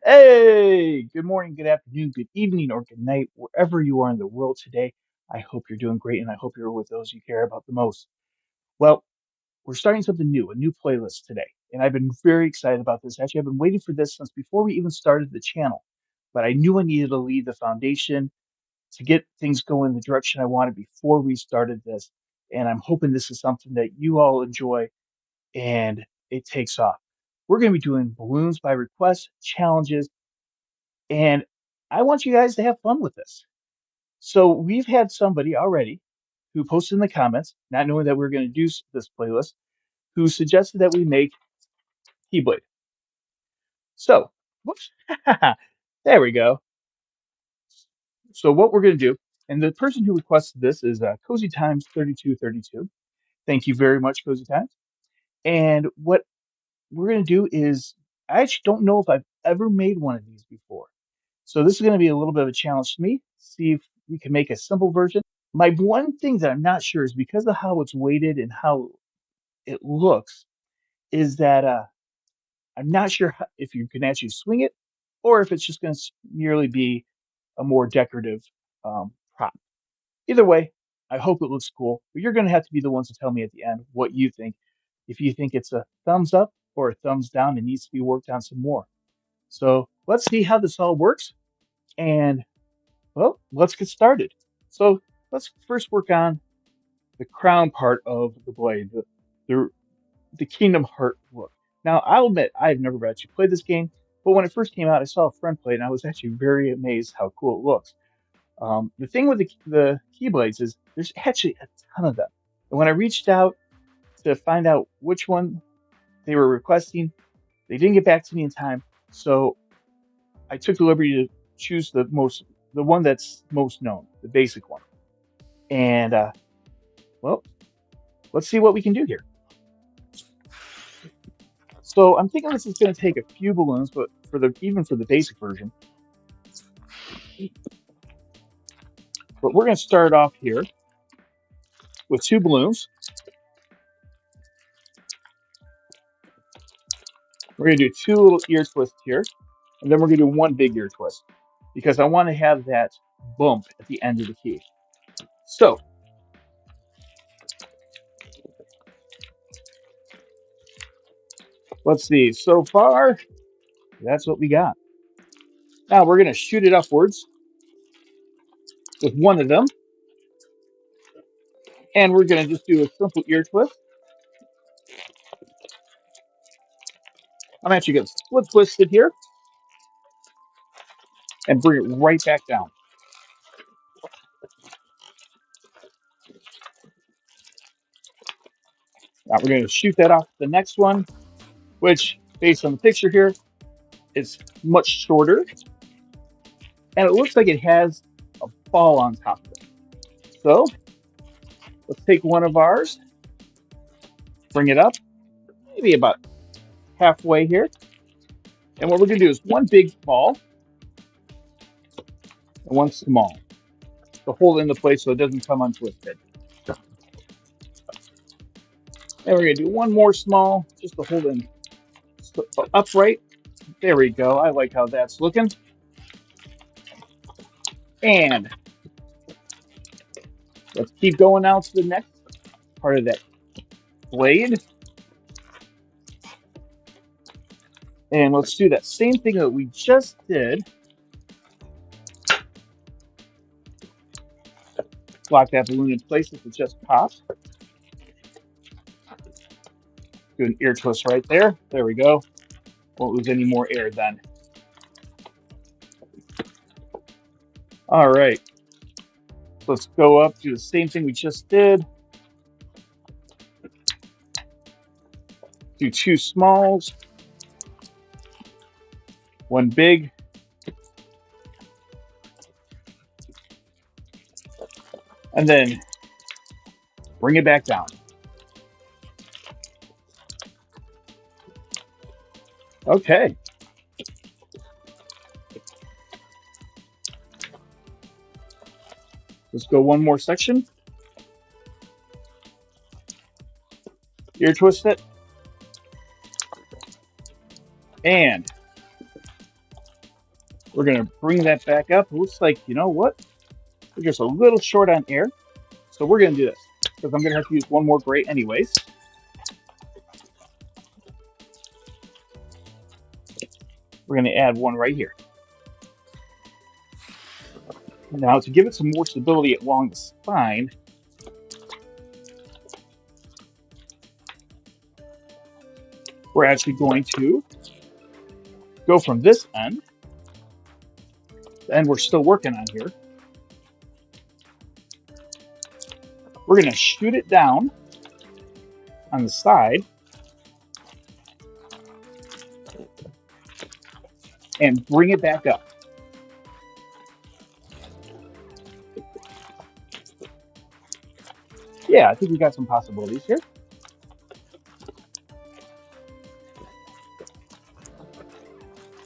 Hey, good morning, good afternoon, good evening, or good night, wherever you are in the world today. I hope you're doing great and I hope you're with those you care about the most. Well, we're starting something new, a new playlist today, and I've been very excited about this. Actually, I've been waiting for this since before we even started the channel, but I knew I needed to lead the foundation to get things going the direction I wanted before we started this. And I'm hoping this is something that you all enjoy and it takes off. We're going to be doing balloons by request, challenges, and I want you guys to have fun with this. So we've had somebody already who posted in the comments, not knowing that we are going to do this playlist, who suggested that we make Keyblade. So, whoops, there we go. So what we're going to do, and the person who requested this is Cozy Times 3232. Thank you very much, Cozy Times. And what we're going to do is, I actually don't know if I've ever made one of these before. So this is going to be a little bit of a challenge to me. See if we can make a simple version. My one thing that I'm not sure is because of how it's weighted and how it looks, is that I'm not sure if you can actually swing it or if it's just going to merely be a more decorative prop. Either way, I hope it looks cool, but you're going to have to be the ones to tell me at the end what you think. If you think it's a thumbs up or a thumbs down and needs to be worked on some more. So let's see how this all works. And well, let's get started. So let's first work on the crown part of the blade, the, the Kingdom Heart look. Now, I'll admit, I've never actually played this game, but when it first came out, I saw a friend play, and I was actually very amazed how cool it looks. The thing with the Keyblades is there's actually a ton of them. And when I reached out to find out which one they were requesting, they didn't get back to me in time. So I took the liberty to choose the one that's most known, the basic one. And well, let's see what we can do here. So I'm thinking this is going to take a few balloons, but for the basic version, but we're going to start off here with two balloons. We're going to do two little ear twists here, and then we're going to do one big ear twist because I want to have that bump at the end of the key. So let's see. So far, that's what we got. Now we're going to shoot it upwards with one of them, and we're going to just do a simple ear twist. I'm actually going to split twist it here and bring it right back down. Now we're going to shoot that off the next one, which, based on the picture here, is much shorter, and it looks like it has a ball on top of it. So let's take one of ours, bring it up, maybe about halfway here, and what we're going to do is one big ball and one small to hold it into place so it doesn't come untwisted. And we're going to do one more small just to hold it upright. There we go. I like how that's looking. And let's keep going now to the next part of that blade. And let's do that same thing that we just did. Lock that balloon in place if it just pops. Do an ear twist right there. There we go. Won't lose any more air then. All right. Let's go up, do the same thing we just did. Do two smalls, one big. And then bring it back down. Okay. Let's go one more section. Ear twist it. And We're going to bring that back up. It looks like, you know what? We're just a little short on air. So we're going to do this because I'm going to have to use one more grate anyways. We're going to add one right here. Now, to give it some more stability along the spine, we're actually going to go from this end, the end we're still working on here. We're going to shoot it down on the side and bring it back up. Yeah, I think we got some possibilities here.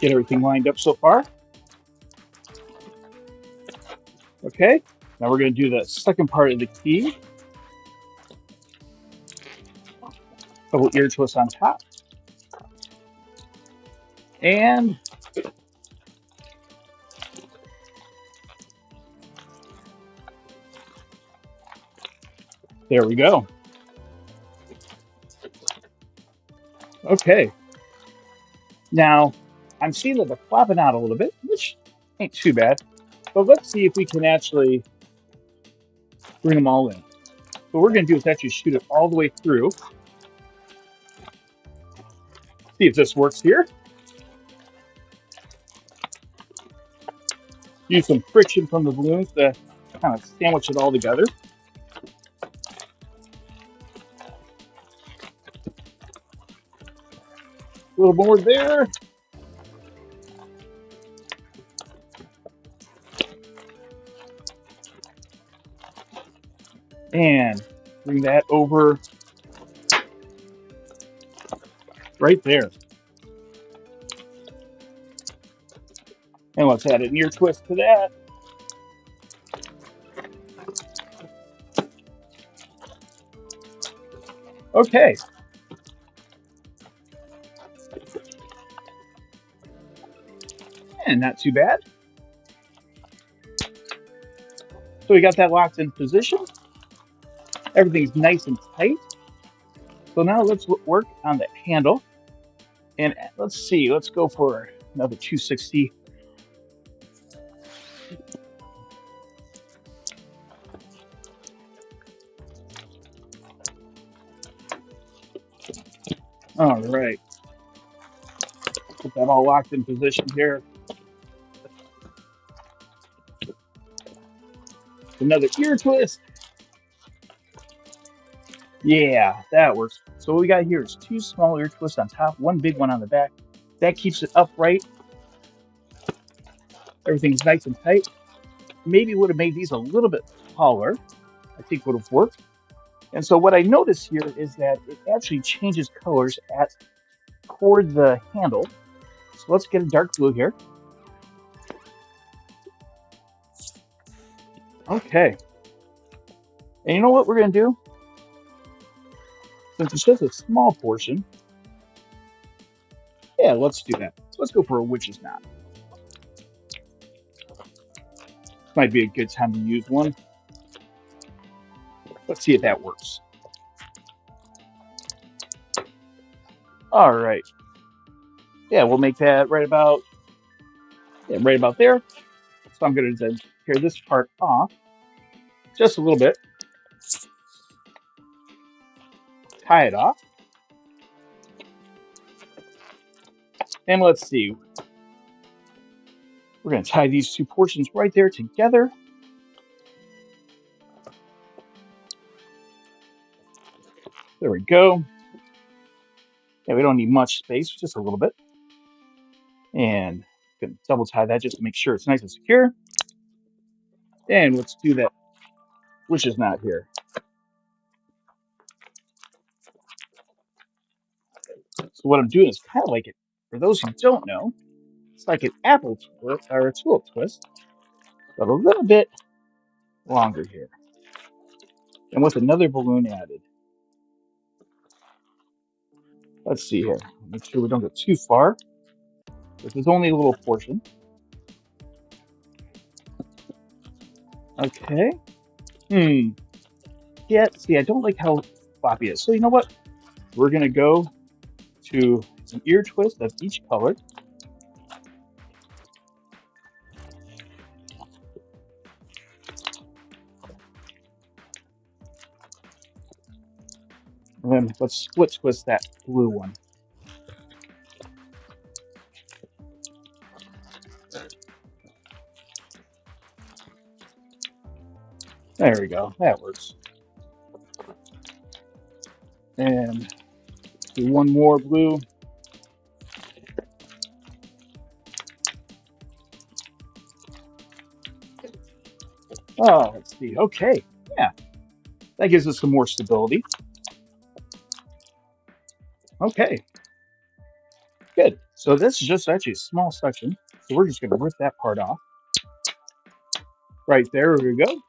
Get everything lined up so far. Okay, now we're going to do the second part of the key. Couple ear twists on top. And there we go. Okay. Now, I'm seeing that they're flopping out a little bit, which ain't too bad. But let's see if we can actually bring them all in. What we're going to do is actually shoot it all the way through. See if this works here. Use some friction from the balloons to kind of sandwich it all together. A little more there. And bring that over right there. And let's add an ear twist to that. Okay. And not too bad. So we got that locked in position. Everything's nice and tight. So now let's work on the handle. And let's see, let's go for another 260. All right. Get that all locked in position here. Another ear twist. Yeah, that works. So what we got here is two small ear twists on top, one big one on the back. That keeps it upright. Everything's nice and tight. Maybe would have made these a little bit taller. I think would have worked. And so what I notice here is that it actually changes colors at toward the handle. So let's get a dark blue here. Okay. And you know what we're going to do? Since it's just a small portion, yeah, let's do that. Let's go for a witch's knot. Might be a good time to use one. Let's see if that works. All right. Yeah, we'll make that right about there. So I'm going to then tear this part off just a little bit, tie it off, and let's see. We're going to tie these two portions right there together. There we go. Yeah, we don't need much space, just a little bit. And going to double tie that just to make sure it's nice and secure. And let's do that witch's knot here. So what I'm doing is kind of like it. For those who don't know, it's like an apple twist or a tulip twist, but a little bit longer here. And with another balloon added. Let's see here. Make sure we don't get too far. This is only a little portion. Okay. Yeah, see, I don't like how floppy it is. So you know what? We're gonna go to an ear twist of each color. And then let's split twist that blue one. There we go. That works. And do one more blue. Oh, let's see. Okay. Yeah, that gives us some more stability. Okay, good. So this is just actually a small section. So we're just going to rip that part off. Right there we go.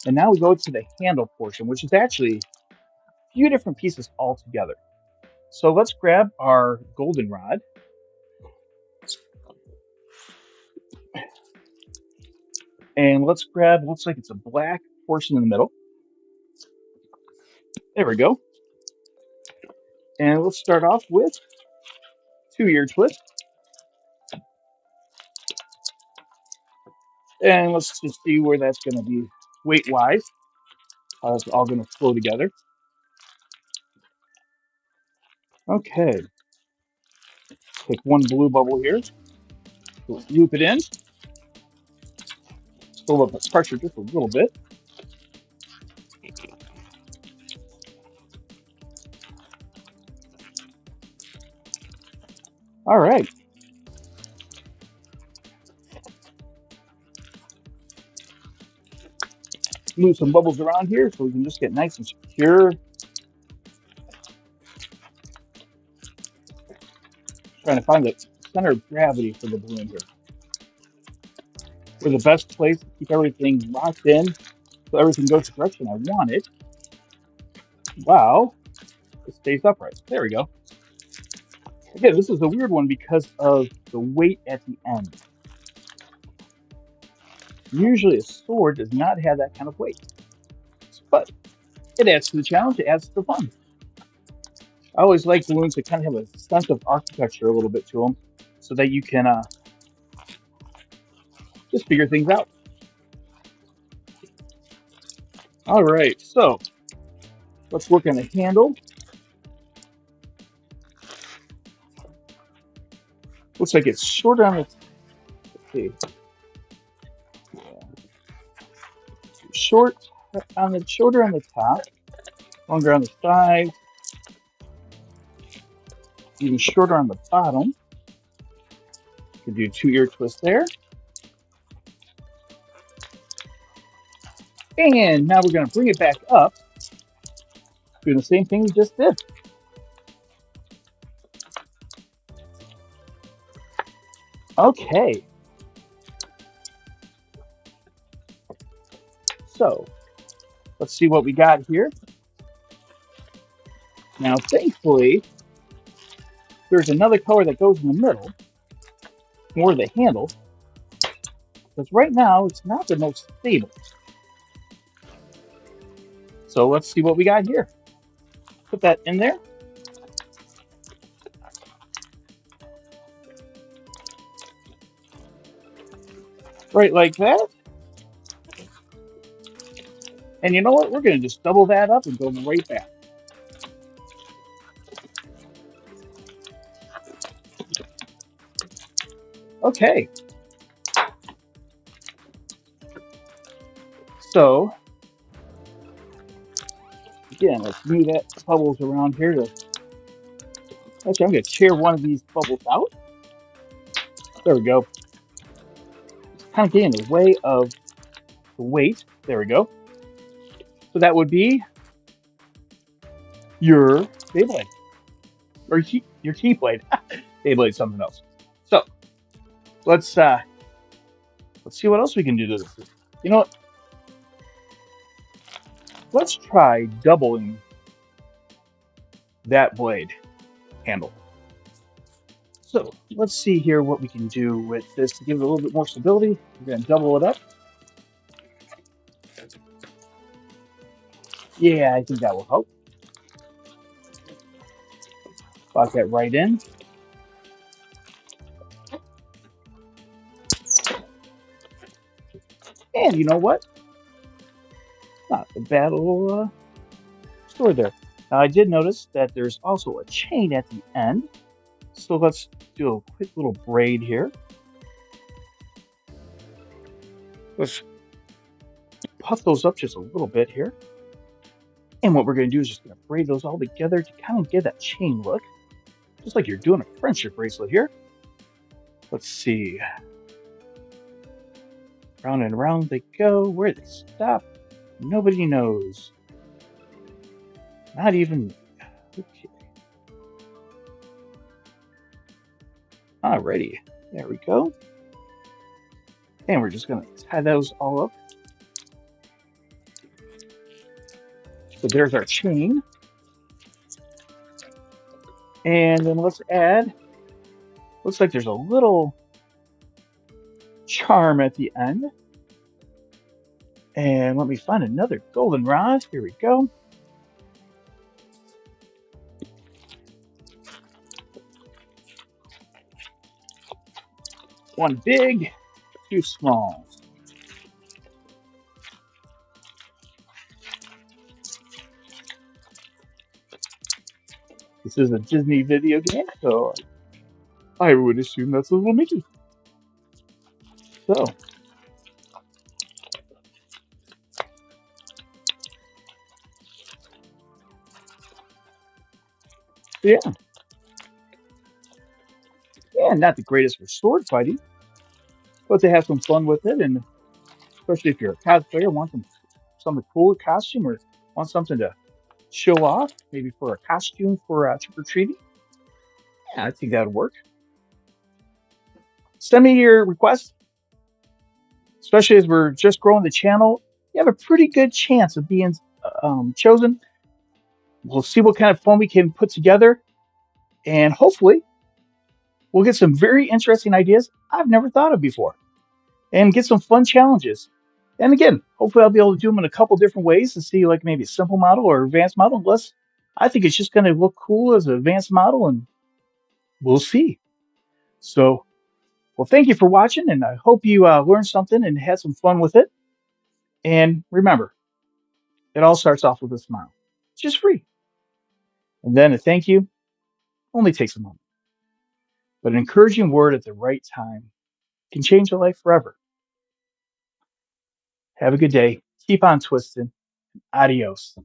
And now we go to the handle portion, which is actually a few different pieces all together. So let's grab our goldenrod. And let's grab, looks like it's a black portion in the middle. There we go. And let's start off with 2-ear twist. And let's just see where that's going to be weight-wise. How it's all going to flow together. Okay. Take one blue bubble here. Loop it in. Fill up the pressure just a little bit. All right. Move some bubbles around here so we can just get nice and secure. Trying to find the center of gravity for the balloon here. We're the best place to keep everything locked in so everything goes the direction I want it. Wow. It stays upright. There we go. Again, this is a weird one because of the weight at the end. Usually a sword does not have that kind of weight. But it adds to the challenge, it adds to the fun. I always like balloons that kind of have a sense of architecture a little bit to them so that you can just figure things out. All right, so let's work on the handle. Looks like it's shorter on the okay. Shorter on the top, longer on the side, even shorter on the bottom. Could do 2-ear twist there. And now we're going to bring it back up, doing the same thing we just did. Okay. So let's see what we got here. Now, thankfully, there's another color that goes in the middle, more the handle, because right now it's not the most stable. So let's see what we got here. Put that in there. Right like that. And you know what? We're going to just double that up and go right back. Okay. So, again, let's move that bubbles around here to... Actually, I'm going to tear one of these bubbles out. There we go. It's kind of getting in the way of the weight. There we go. So that would be your Keyblade. Or your Keyblade. Keyblade's something else. So, let's see what else we can do to this. You know what? Let's try doubling that blade handle. So let's see here what we can do with this to give it a little bit more stability. We're going to double it up. Yeah, I think that will help. Lock that right in. And you know what? Not a bad little store there. Now, I did notice that there's also a chain at the end. So let's do a quick little braid here. Let's puff those up just a little bit here. And what we're going to do is just going to braid those all together to kind of give that chain look, just like you're doing a friendship bracelet here. Let's see. Round and round they go. Where they stop, nobody knows. Not even. Okay. Alrighty. There we go. And we're just going to tie those all up. So there's our chain. And then let's add, looks like there's a little charm at the end. And let me find another goldenrod. Here we go. One big, two small. This is a Disney video game, so I would assume that's a little Mickey. So, yeah. Yeah, not the greatest for sword fighting, but they have some fun with it, and especially if you're a cosplayer, want something cool costume or want something to show off, maybe for a costume for trick or treating. Yeah, I think that would work. Send me your request, especially as we're just growing the channel. You have a pretty good chance of being chosen. We'll see what kind of fun we can put together, and hopefully, we'll get some very interesting ideas I've never thought of before, and get some fun challenges. And again, hopefully I'll be able to do them in a couple different ways to see like maybe a simple model or advanced model. Unless I think it's just going to look cool as an advanced model, and we'll see. So, well, thank you for watching, and I hope you learned something and had some fun with it. And remember, it all starts off with a smile. It's just free. And then a thank you only takes a moment. But an encouraging word at the right time can change a life forever. Have a good day. Keep on twisting. Adios.